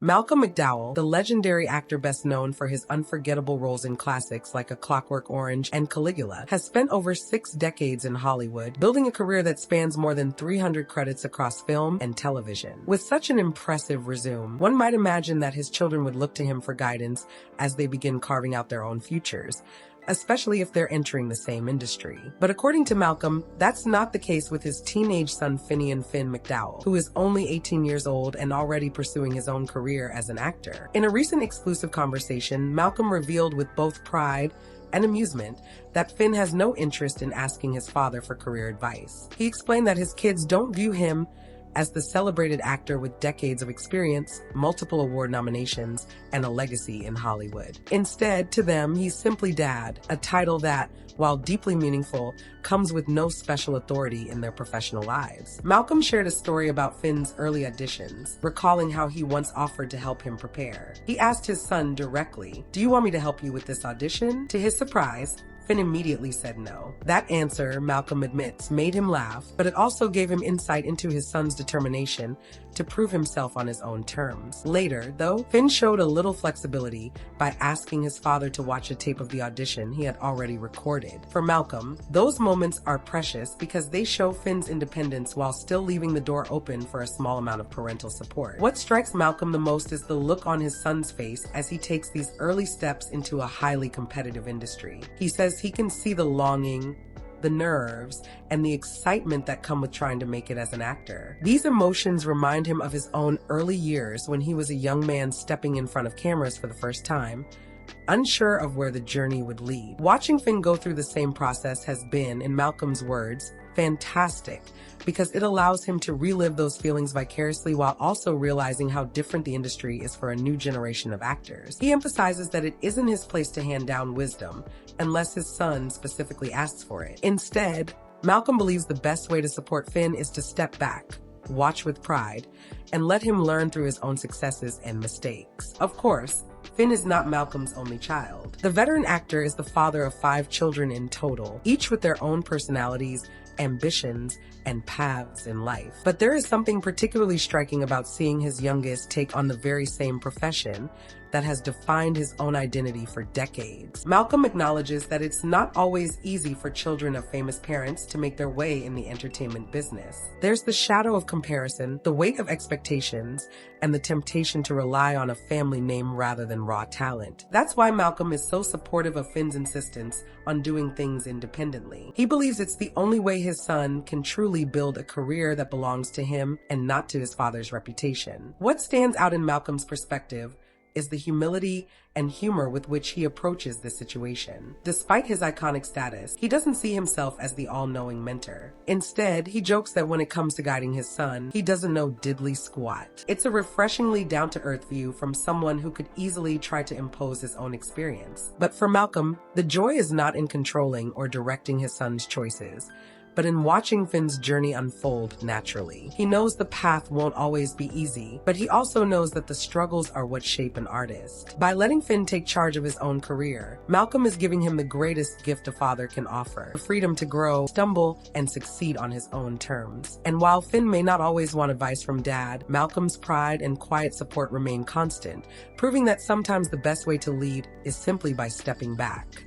Malcolm McDowell, the legendary actor best known for his unforgettable roles in classics like A Clockwork Orange and Caligula, has spent over 6 decades in Hollywood, building a career that spans more than 300 credits across film and television. With such an impressive resume, one might imagine that his children would look to him for guidance as they begin carving out their own futures, especially if they're entering the same industry. But according to Malcolm, that's not the case with his teenage son Finnian Finn McDowell, who is only 18 years old and already pursuing his own career as an actor. In a recent exclusive conversation, Malcolm revealed with both pride and amusement that Finn has no interest in asking his father for career advice. He explained that his kids don't view him as the celebrated actor with decades of experience, multiple award nominations, and a legacy in Hollywood. Instead, to them, he's simply Dad, a title that, while deeply meaningful, comes with no special authority in their professional lives. Malcolm shared a story about Finn's early auditions, recalling how he once offered to help him prepare. He asked his son directly, "Do you want me to help you with this audition?" To his surprise, Finn immediately said no. That answer, Malcolm admits, made him laugh, but it also gave him insight into his son's determination to prove himself on his own terms. Later, though, Finn showed a little flexibility by asking his father to watch a tape of the audition he had already recorded. For Malcolm, those moments are precious because they show Finn's independence while still leaving the door open for a small amount of parental support. What strikes Malcolm the most is the look on his son's face as he takes these early steps into a highly competitive industry. He says he can see the longing, the nerves, and the excitement that come with trying to make it as an actor. These emotions remind him of his own early years when he was a young man stepping in front of cameras for the first time, unsure of where the journey would lead. Watching Finn go through the same process has been, in Malcolm's words, fantastic, because it allows him to relive those feelings vicariously while also realizing how different the industry is for a new generation of actors. He emphasizes that it isn't his place to hand down wisdom unless his son specifically asks for it. Instead, Malcolm believes the best way to support Finn is to step back, watch with pride, and let him learn through his own successes and mistakes. Of course, Finn is not Malcolm's only child. The veteran actor is the father of 5 children in total, each with their own personalities, ambitions, and paths in life. But there is something particularly striking about seeing his youngest take on the very same profession that has defined his own identity for decades. Malcolm acknowledges that it's not always easy for children of famous parents to make their way in the entertainment business. There's the shadow of comparison, the weight of expectations, and the temptation to rely on a family name rather than raw talent. That's why Malcolm is so supportive of Finn's insistence on doing things independently. He believes it's the only way his son can truly build a career that belongs to him and not to his father's reputation. What stands out in Malcolm's perspective is the humility and humor with which he approaches this situation. Despite his iconic status, he doesn't see himself as the all-knowing mentor. Instead, he jokes that when it comes to guiding his son, he doesn't know diddly squat. It's a refreshingly down-to-earth view from someone who could easily try to impose his own experience. But for Malcolm, the joy is not in controlling or directing his son's choices, but in watching Finn's journey unfold naturally. He knows the path won't always be easy, but he also knows that the struggles are what shape an artist. By letting Finn take charge of his own career, Malcolm is giving him the greatest gift a father can offer: the freedom to grow, stumble, and succeed on his own terms. And while Finn may not always want advice from Dad, Malcolm's pride and quiet support remain constant, proving that sometimes the best way to lead is simply by stepping back.